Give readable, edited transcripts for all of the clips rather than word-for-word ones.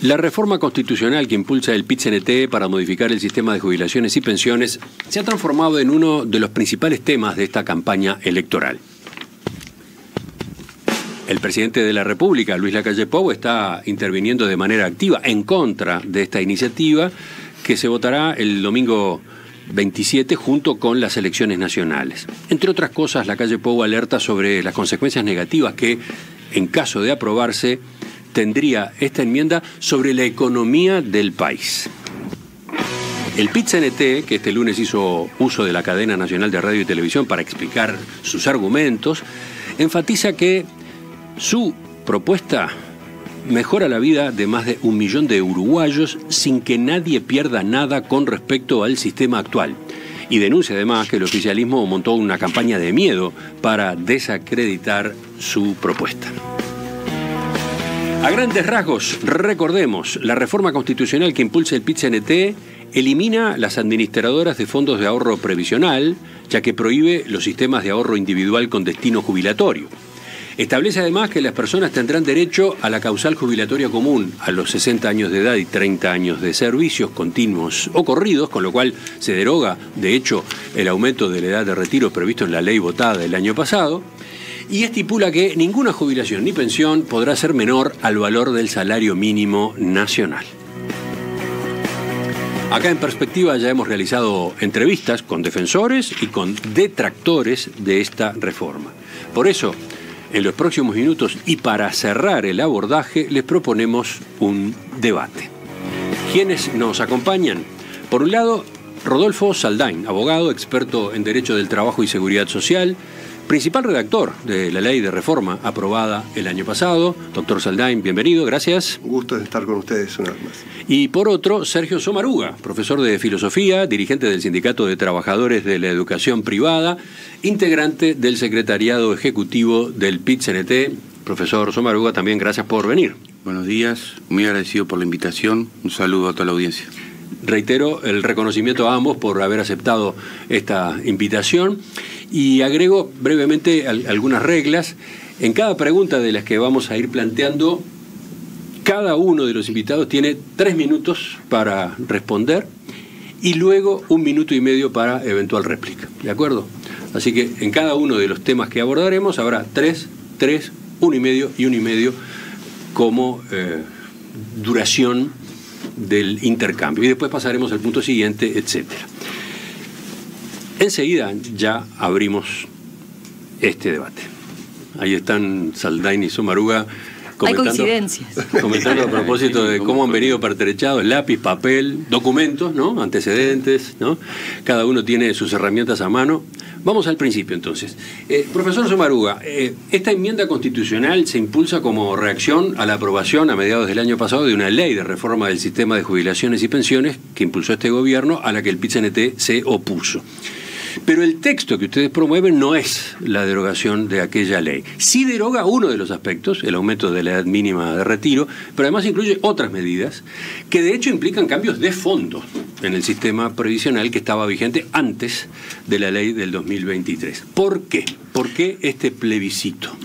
La reforma constitucional que impulsa el PIT-CNT para modificar el sistema de jubilaciones y pensiones se ha transformado en uno de los principales temas de esta campaña electoral. El presidente de la República, Luis Lacalle Pou, está interviniendo de manera activa en contra de esta iniciativa que se votará el domingo 27 junto con las elecciones nacionales. Entre otras cosas, Lacalle Pou alerta sobre las consecuencias negativas que, en caso de aprobarse, tendría esta enmienda sobre la economía del país. El PIT-CNT, que este lunes hizo uso de la cadena nacional de radio y televisión para explicar sus argumentos, enfatiza que su propuesta mejora la vida de más de 1 millón de uruguayos sin que nadie pierda nada con respecto al sistema actual. Y denuncia además que el oficialismo montó una campaña de miedo para desacreditar su propuesta. A grandes rasgos, recordemos, la reforma constitucional que impulsa el PIT-CNT elimina las administradoras de fondos de ahorro previsional, ya que prohíbe los sistemas de ahorro individual con destino jubilatorio. Establece además que las personas tendrán derecho a la causal jubilatoria común a los 60 años de edad y 30 años de servicios continuos o corridos, con lo cual se deroga, de hecho, el aumento de la edad de retiro previsto en la ley votada el año pasado, y estipula que ninguna jubilación ni pensión podrá ser menor al valor del salario mínimo nacional. Acá en Perspectiva ya hemos realizado entrevistas con defensores y con detractores de esta reforma. Por eso, en los próximos minutos y para cerrar el abordaje, les proponemos un debate. ¿Quiénes nos acompañan? Por un lado, Rodolfo Saldain, abogado, experto en Derecho del Trabajo y Seguridad Social, principal redactor de la ley de reforma aprobada el año pasado. Doctor Saldain, bienvenido, gracias. Un gusto de estar con ustedes una vez más. Y por otro, Sergio Somaruga, profesor de Filosofía, dirigente del Sindicato de Trabajadores de la Educación Privada, integrante del Secretariado Ejecutivo del PIT-CNT. Profesor Somaruga, también gracias por venir. Buenos días, muy agradecido por la invitación. Un saludo a toda la audiencia. Reitero el reconocimiento a ambos por haber aceptado esta invitación y agrego brevemente algunas reglas. En cada pregunta de las que vamos a ir planteando, cada uno de los invitados tiene 3 minutos para responder y luego 1 minuto y medio para eventual réplica. ¿De acuerdo? Así que en cada uno de los temas que abordaremos habrá 3, 1 y medio y 1 y medio como duración del intercambio. Y después pasaremos al punto siguiente, etcétera. Enseguida ya abrimos este debate. Ahí están Saldain y Somaruga comentando a propósito de cómo han venido pertrechados, lápiz, papel, documentos, ¿no? Antecedentes, ¿no? Cada uno tiene sus herramientas a mano. Vamos al principio entonces. Profesor Somaruga, esta enmienda constitucional se impulsa como reacción a la aprobación a mediados del año pasado de una ley de reforma del sistema de jubilaciones y pensiones que impulsó este gobierno, a la que el PIT-CNT se opuso. Pero el texto que ustedes promueven no es la derogación de aquella ley. Sí deroga uno de los aspectos, el aumento de la edad mínima de retiro, pero además incluye otras medidas que de hecho implican cambios de fondo en el sistema previsional que estaba vigente antes de la ley del 2023. ¿Por qué? ¿Por qué este plebiscito?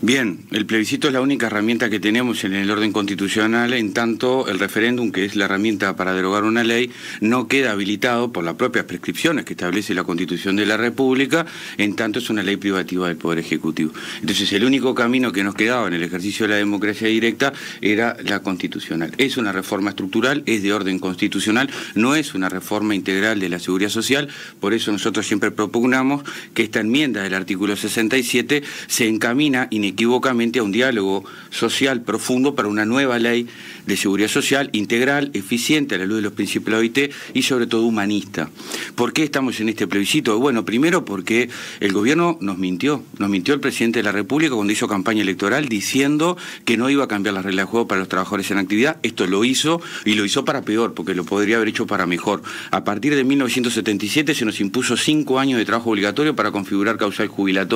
Bien, el plebiscito es la única herramienta que tenemos en el orden constitucional, en tanto el referéndum, que es la herramienta para derogar una ley, no queda habilitado por las propias prescripciones que establece la Constitución de la República, en tanto es una ley privativa del Poder Ejecutivo. Entonces el único camino que nos quedaba en el ejercicio de la democracia directa era la constitucional. Es una reforma estructural, es de orden constitucional, no es una reforma integral de la seguridad social, por eso nosotros siempre propugnamos que esta enmienda del artículo 67 se encamina inequívocamente a un diálogo social profundo para una nueva ley de seguridad social integral, eficiente a la luz de los principios de la OIT y sobre todo humanista. ¿Por qué estamos en este plebiscito? Bueno, primero porque el gobierno nos mintió el presidente de la República cuando hizo campaña electoral diciendo que no iba a cambiar las reglas de juego para los trabajadores en actividad. Esto lo hizo y lo hizo para peor, porque lo podría haber hecho para mejor. A partir de 1977 se nos impuso 5 años de trabajo obligatorio para configurar causal jubilatoria.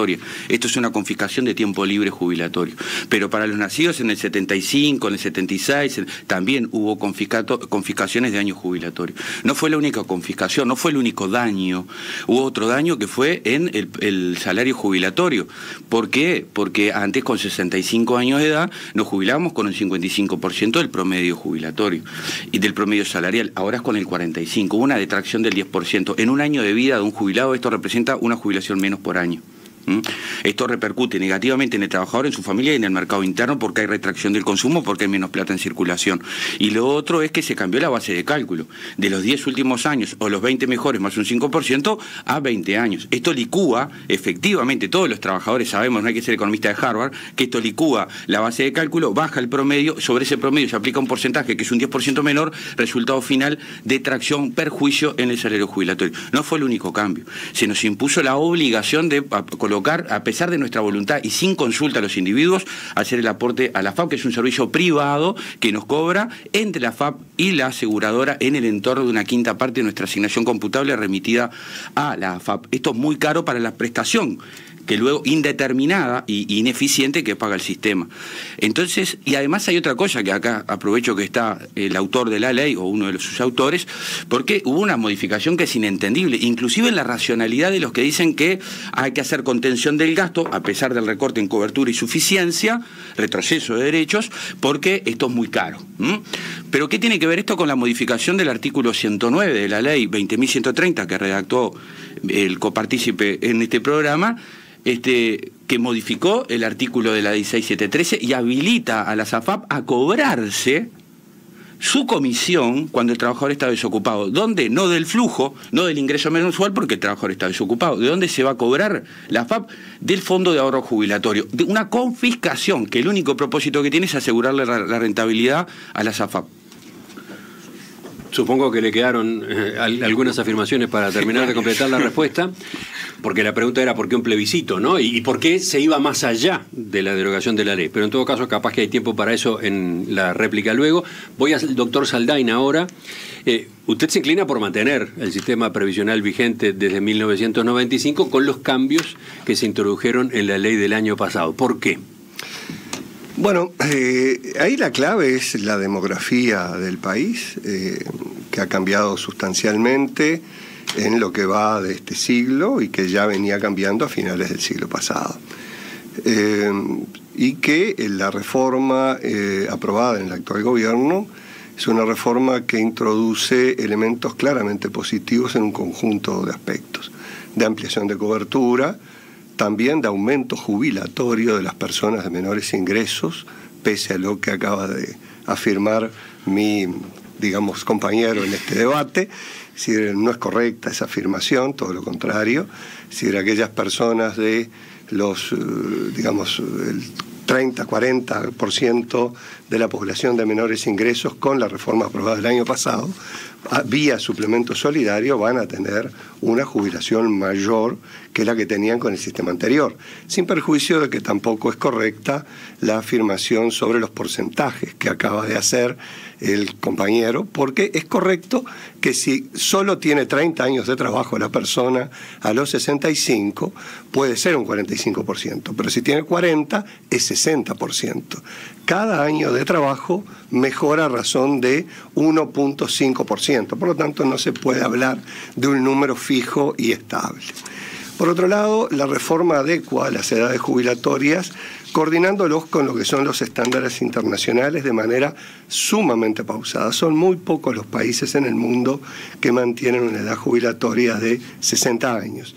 Esto es una confiscación de tiempo libre jubilatorio. Pero para los nacidos en el 75, en el 76, también hubo confiscaciones de años jubilatorios. No fue la única confiscación, no fue el único daño. Hubo otro daño que fue en el salario jubilatorio. ¿Por qué? Porque antes con 65 años de edad nos jubilábamos con el 55% del promedio jubilatorio y del promedio salarial, ahora es con el 45%, hubo una detracción del 10%. En un año de vida de un jubilado esto representa una jubilación menos por año. Esto repercute negativamente en el trabajador, en su familia y en el mercado interno porque hay retracción del consumo, porque hay menos plata en circulación. Y lo otro es que se cambió la base de cálculo. De los 10 últimos años, o los 20 mejores más un 5%, a 20 años. Esto licúa, efectivamente, todos los trabajadores sabemos, no hay que ser economista de Harvard, que esto licúa la base de cálculo, baja el promedio, sobre ese promedio se aplica un porcentaje que es un 10% menor, resultado final, detracción, perjuicio en el salario jubilatorio. No fue el único cambio. Se nos impuso la obligación de colocar, a pesar de nuestra voluntad y sin consulta a los individuos, hacer el aporte a la AFAP, que es un servicio privado que nos cobra entre la AFAP y la aseguradora en el entorno de una quinta parte de nuestra asignación computable remitida a la AFAP. Esto es muy caro para la prestación que luego indeterminada y ineficiente que paga el sistema. Entonces, y además hay otra cosa que acá aprovecho que está el autor de la ley o uno de sus autores, porque hubo una modificación que es inentendible, inclusive en la racionalidad de los que dicen que hay que hacer contención del gasto, a pesar del recorte en cobertura y suficiencia, retroceso de derechos, porque esto es muy caro. Pero ¿qué tiene que ver esto con la modificación del artículo 109 de la ley 20.130 que redactó el copartícipe en este programa? Que modificó el artículo de la 16713 y habilita a las AFAP a cobrarse su comisión cuando el trabajador está desocupado. ¿Dónde? No del flujo, no del ingreso mensual porque el trabajador está desocupado. ¿De dónde se va a cobrar la AFAP? Del Fondo de Ahorro Jubilatorio. De una confiscación que el único propósito que tiene es asegurarle la rentabilidad a las AFAP. Supongo que le quedaron algunas afirmaciones para terminar de completar la respuesta, porque la pregunta era por qué un plebiscito, ¿no? Y por qué se iba más allá de la derogación de la ley. Pero en todo caso, capaz que hay tiempo para eso en la réplica luego. Voy al doctor Saldain ahora. Usted se inclina por mantener el sistema previsional vigente desde 1995 con los cambios que se introdujeron en la ley del año pasado. ¿Por qué? Bueno, ahí la clave es la demografía del país, que ha cambiado sustancialmente en lo que va de este siglo y que ya venía cambiando a finales del siglo pasado. Y que la reforma aprobada en el actual gobierno es una reforma que introduce elementos claramente positivos en un conjunto de aspectos, de ampliación de cobertura, también de aumento jubilatorio de las personas de menores ingresos, pese a lo que acaba de afirmar mi, digamos, compañero en este debate. Es decir, no es correcta esa afirmación, todo lo contrario. Es decir, aquellas personas de los, digamos, el 30-40% de la población de menores ingresos con la reforma aprobada el año pasado, vía suplemento solidario, van a tener una jubilación mayor que la que tenían con el sistema anterior, sin perjuicio de que tampoco es correcta la afirmación sobre los porcentajes que acaba de hacer el compañero, porque es correcto que si solo tiene 30 años de trabajo la persona a los 65, puede ser un 45%, pero si tiene 40, es 60%. Cada año de trabajo mejora a razón de 1.5%, por lo tanto no se puede hablar de un número fijo y estable. Por otro lado, la reforma adecua las edades jubilatorias, coordinándolos con lo que son los estándares internacionales de manera sumamente pausada. Son muy pocos los países en el mundo que mantienen una edad jubilatoria de 60 años.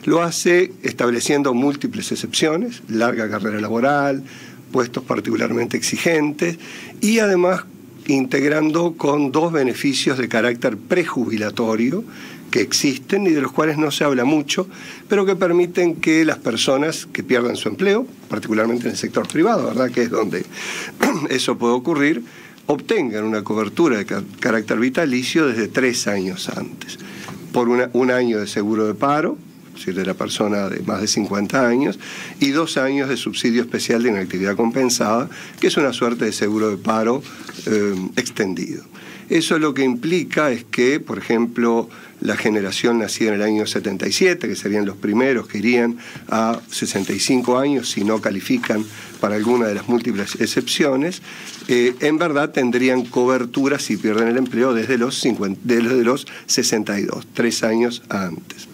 Lo hace estableciendo múltiples excepciones, larga carrera laboral, puestos particularmente exigentes y además integrando con dos beneficios de carácter prejubilatorio que existen y de los cuales no se habla mucho, pero que permiten que las personas que pierdan su empleo, particularmente en el sector privado, ¿verdad?, que es donde eso puede ocurrir, obtengan una cobertura de carácter vitalicio desde 3 años antes, por un año de seguro de paro, es decir, de la persona de más de 50 años, y 2 años de subsidio especial de inactividad compensada, que es una suerte de seguro de paro extendido. Eso lo que implica es que, por ejemplo, la generación nacida en el año 77, que serían los primeros que irían a 65 años si no califican para alguna de las múltiples excepciones, en verdad tendrían cobertura si pierden el empleo desde los 62, 3 años antes.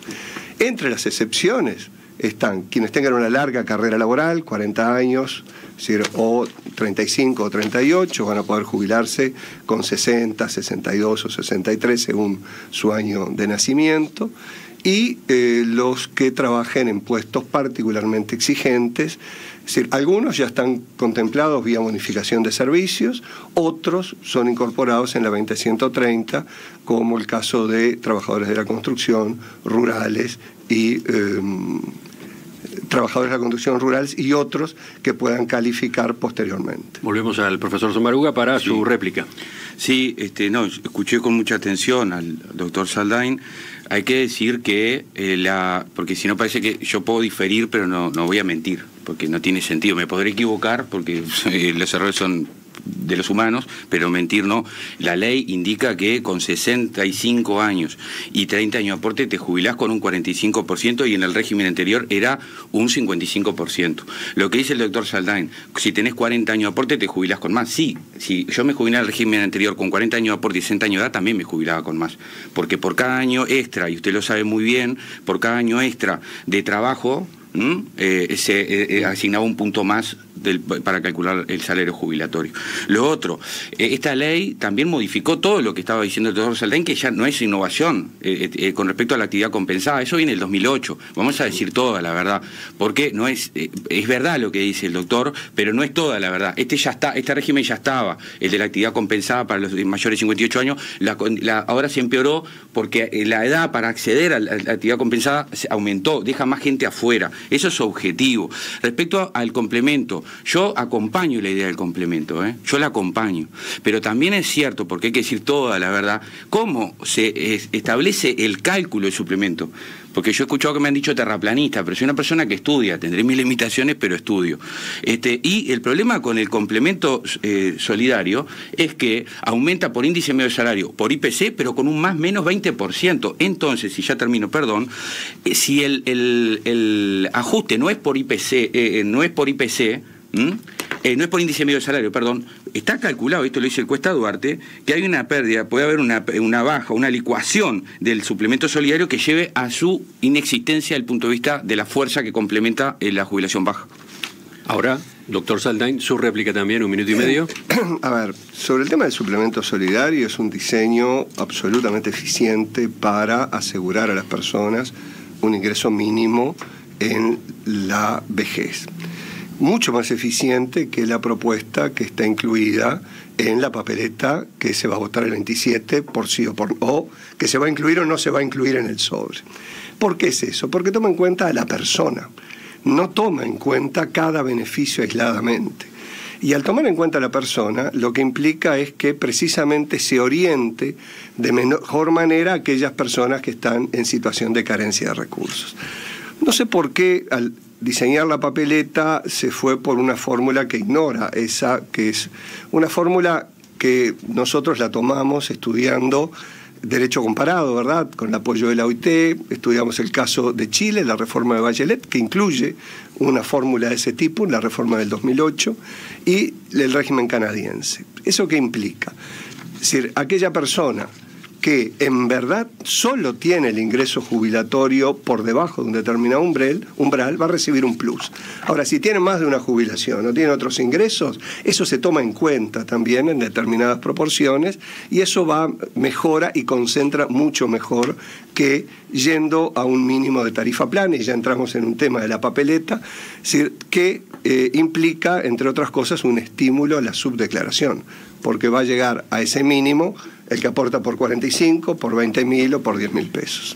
Entre las excepciones están quienes tengan una larga carrera laboral, 40 años, es decir, o 35 o 38, van a poder jubilarse con 60, 62 o 63 según su año de nacimiento. Y los que trabajen en puestos particularmente exigentes, es decir, algunos ya están contemplados vía bonificación de servicios, otros son incorporados en la 20130, como el caso de trabajadores de la construcción, rurales y trabajadores de la construcción rurales y otros que puedan calificar posteriormente. Volvemos al profesor Sommaruga para su réplica. Sí, no, escuché con mucha atención al doctor Saldain. Hay que decir que, porque si no parece que yo puedo diferir, pero no voy a mentir, porque no tiene sentido. Me podré equivocar, porque los errores son de los humanos, pero mentir no. La ley indica que con 65 años y 30 años de aporte te jubilás con un 45% y en el régimen anterior era un 55%. Lo que dice el doctor Saldain, si tenés 40 años de aporte te jubilás con más. Sí, si yo me jubilé en el régimen anterior con 40 años de aporte y 60 años de edad, también me jubilaba con más. Porque por cada año extra, y usted lo sabe muy bien, por cada año extra de trabajo, se asignaba un punto más para calcular el salario jubilatorio. Lo otro, esta ley también modificó todo lo que estaba diciendo el doctor Saldain, que ya no es innovación con respecto a la actividad compensada. Eso viene en el 2008. Vamos a decir toda la verdad, porque no es verdad lo que dice el doctor, pero no es toda la verdad. Este régimen ya estaba, el de la actividad compensada para los mayores de 58 años, ahora se empeoró porque la edad para acceder a la actividad compensada se aumentó, deja más gente afuera. Eso es objetivo. Respecto al complemento, yo acompaño la idea del complemento, yo la acompaño. Pero también es cierto, porque hay que decir toda la verdad, cómo se establece el cálculo del suplemento. Porque yo he escuchado que me han dicho terraplanista, pero soy una persona que estudia, tendré mis limitaciones, pero estudio. Y el problema con el complemento solidario es que aumenta por índice medio de salario, por IPC, pero con un más menos 20%. Entonces, y ya termino, perdón, si el ajuste no es por IPC, no es por índice medio de salario, perdón, está calculado, esto lo dice el Cuesta Duarte, que hay una pérdida, puede haber una baja, una licuación del suplemento solidario que lleve a su inexistencia desde el punto de vista de la fuerza que complementa la jubilación baja. Ahora, doctor Saldain, su réplica también, 1 minuto y medio. A ver, sobre el tema del suplemento solidario, es un diseño absolutamente eficiente para asegurar a las personas un ingreso mínimo en la vejez. Mucho más eficiente que la propuesta que está incluida en la papeleta que se va a votar el 27 por sí o que se va a incluir o no se va a incluir en el sobre. ¿Por qué es eso? Porque toma en cuenta a la persona, no toma en cuenta cada beneficio aisladamente. Y al tomar en cuenta a la persona, lo que implica es que precisamente se oriente de mejor manera a aquellas personas que están en situación de carencia de recursos. No sé por qué al diseñar la papeleta se fue por una fórmula que ignora esa, que es una fórmula que nosotros la tomamos estudiando Derecho Comparado, ¿verdad? Con el apoyo de la OIT, estudiamos el caso de Chile, la reforma de Bachelet, que incluye una fórmula de ese tipo, la reforma del 2008, y el régimen canadiense. ¿Eso qué implica? Es decir, aquella persona que en verdad solo tiene el ingreso jubilatorio por debajo de un determinado umbral, va a recibir un plus. Ahora, si tiene más de una jubilación o tiene otros ingresos, eso se toma en cuenta también en determinadas proporciones y eso mejora y concentra mucho mejor que yendo a un mínimo de tarifa plana, y ya entramos en un tema de la papeleta, es decir, que implica, entre otras cosas, un estímulo a la subdeclaración, porque va a llegar a ese mínimo el que aporta por 45, por 20.000 o por 10.000 pesos.